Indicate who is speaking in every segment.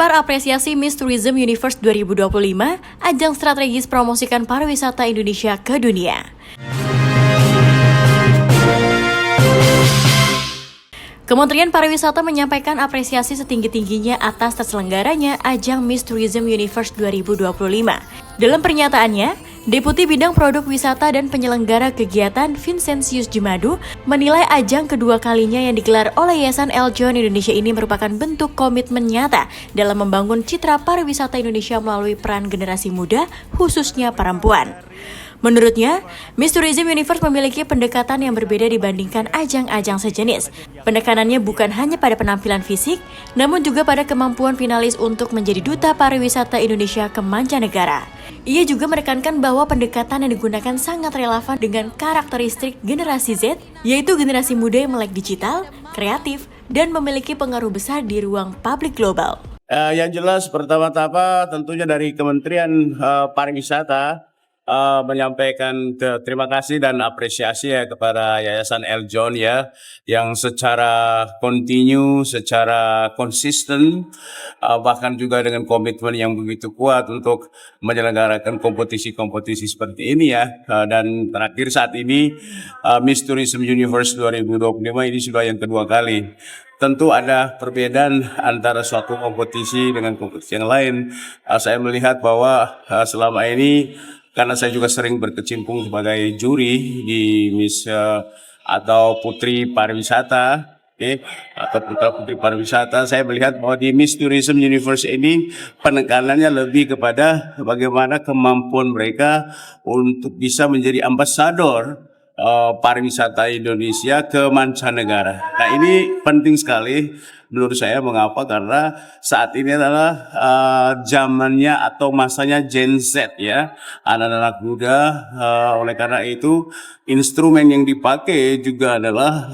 Speaker 1: Gelar apresiasi Miss Tourism Universe 2025, ajang strategis promosikan pariwisata Indonesia ke dunia. Kementerian Pariwisata menyampaikan apresiasi setinggi-tingginya atas terselenggaranya ajang Miss Tourism Universe 2025. Dalam pernyataannya, Deputi Bidang Produk Wisata dan Penyelenggara Kegiatan Vincentius Jemadu menilai ajang kedua kalinya yang digelar oleh Yayasan El Jon Indonesia ini merupakan bentuk komitmen nyata dalam membangun citra pariwisata Indonesia melalui peran generasi muda, khususnya perempuan. Menurutnya, Miss Tourism Universe memiliki pendekatan yang berbeda dibandingkan ajang-ajang sejenis. Penekanannya bukan hanya pada penampilan fisik, namun juga pada kemampuan finalis untuk menjadi duta pariwisata Indonesia ke mancanegara. Ia juga menekankan bahwa pendekatan yang digunakan sangat relevan dengan karakteristik generasi Z, yaitu generasi muda yang melek digital, kreatif, dan memiliki pengaruh besar di ruang publik global.
Speaker 2: Yang jelas pertama-tama tentunya dari Kementerian Pariwisata menyampaikan terima kasih dan apresiasi ya kepada Yayasan El Jon ya, yang secara kontinu, secara konsisten, bahkan juga dengan komitmen yang begitu kuat untuk menyelenggarakan kompetisi-kompetisi seperti ini ya. Dan terakhir saat ini Miss Tourism Universe 2025 ini sudah yang kedua kali. Tentu ada perbedaan antara suatu kompetisi dengan kompetisi yang lain. Saya melihat bahwa selama ini, karena saya juga sering berkecimpung sebagai juri di Miss atau Putri Pariwisata, atau Putra Putri Pariwisata, saya melihat bahwa di Miss Tourism Universe ini penekanannya lebih kepada bagaimana kemampuan mereka untuk bisa menjadi ambasador pariwisata Indonesia ke mancanegara. Nah, ini penting sekali menurut saya. Mengapa? Karena saat ini adalah zamannya atau masanya Gen Z ya, anak-anak muda. Oleh karena itu instrumen yang dipakai juga adalah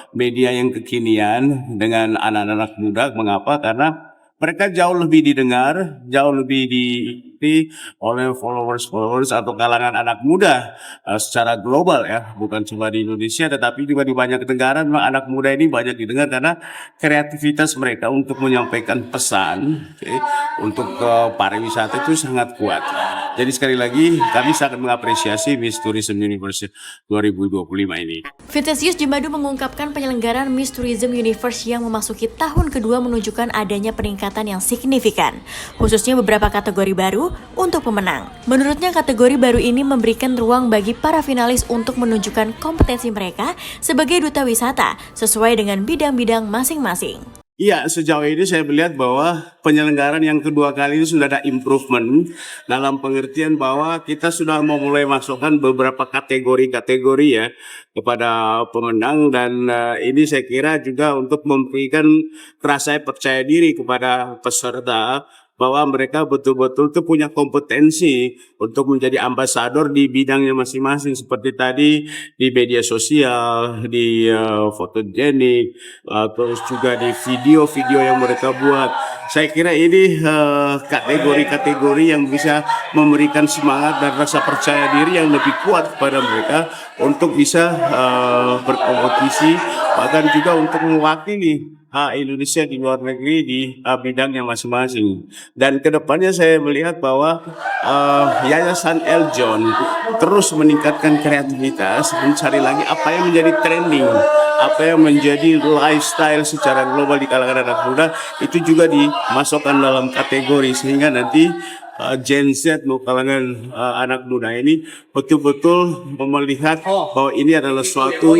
Speaker 2: media yang kekinian dengan anak-anak muda. Mengapa? Karena mereka jauh lebih didengar, jauh lebih diikuti oleh followers atau kalangan anak muda secara global ya, bukan cuma di Indonesia tetapi juga di banyak negara. Memang anak muda ini banyak didengar karena kreativitas mereka untuk menyampaikan pesan untuk pariwisata itu sangat kuat. Jadi sekali lagi kami sangat mengapresiasi Miss Tourism Universe 2025 ini.
Speaker 1: Vincentius Jemadu mengungkapkan penyelenggaraan Miss Tourism Universe yang memasuki tahun kedua menunjukkan adanya peningkatan yang signifikan, khususnya beberapa kategori baru untuk pemenang. Menurutnya kategori baru ini memberikan ruang bagi para finalis untuk menunjukkan kompetensi mereka sebagai duta wisata sesuai dengan bidang-bidang masing-masing.
Speaker 2: Iya, sejauh ini saya melihat bahwa penyelenggaraan yang kedua kali ini sudah ada improvement dalam pengertian bahwa kita sudah memulai masukkan beberapa kategori ya kepada pemenang, dan ini saya kira juga untuk memberikan rasa percaya diri kepada peserta bahwa mereka betul-betul tuh punya kompetensi untuk menjadi ambasador di bidangnya masing-masing, seperti tadi di media sosial, di fotogenik, terus juga di video-video yang mereka buat. Saya kira ini kategori-kategori yang bisa memberikan semangat dan rasa percaya diri yang lebih kuat kepada mereka untuk bisa berkompetisi, bahkan juga untuk mewakili Indonesia di luar negeri di bidangnya masing-masing. Dan kedepannya saya melihat bahwa Yayasan El Jon terus meningkatkan kreativitas, mencari lagi apa yang menjadi trending, apa yang menjadi lifestyle secara global di kalangan anak muda, itu juga dimasukkan dalam kategori, sehingga nanti Gen Z, kalangan anak muda ini betul-betul melihat bahwa ini adalah suatu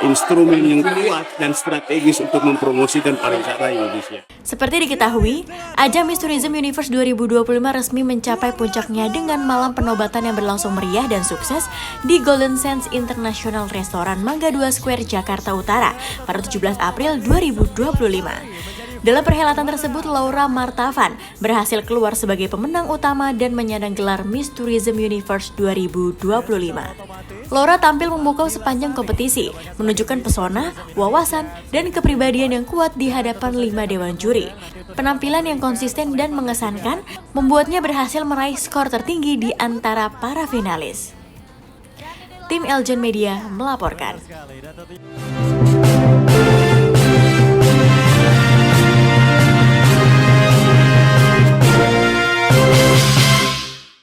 Speaker 2: instrumen yang kuat dan strategis untuk mempromosikan pariwisata Indonesia.
Speaker 1: Seperti diketahui, ajang Miss Tourism Universe 2025 resmi mencapai puncaknya dengan malam penobatan yang berlangsung meriah dan sukses di Golden Sands International Restaurant Mangga 2 Square, Jakarta Utara pada 17 April 2025. Dalam perhelatan tersebut, Laura Martavan berhasil keluar sebagai pemenang utama dan menyandang gelar Miss Tourism Universe 2025. Laura tampil memukau sepanjang kompetisi, menunjukkan pesona, wawasan, dan kepribadian yang kuat di hadapan 5 dewan juri. Penampilan yang konsisten dan mengesankan membuatnya berhasil meraih skor tertinggi di antara para finalis. Tim El Jon Media melaporkan.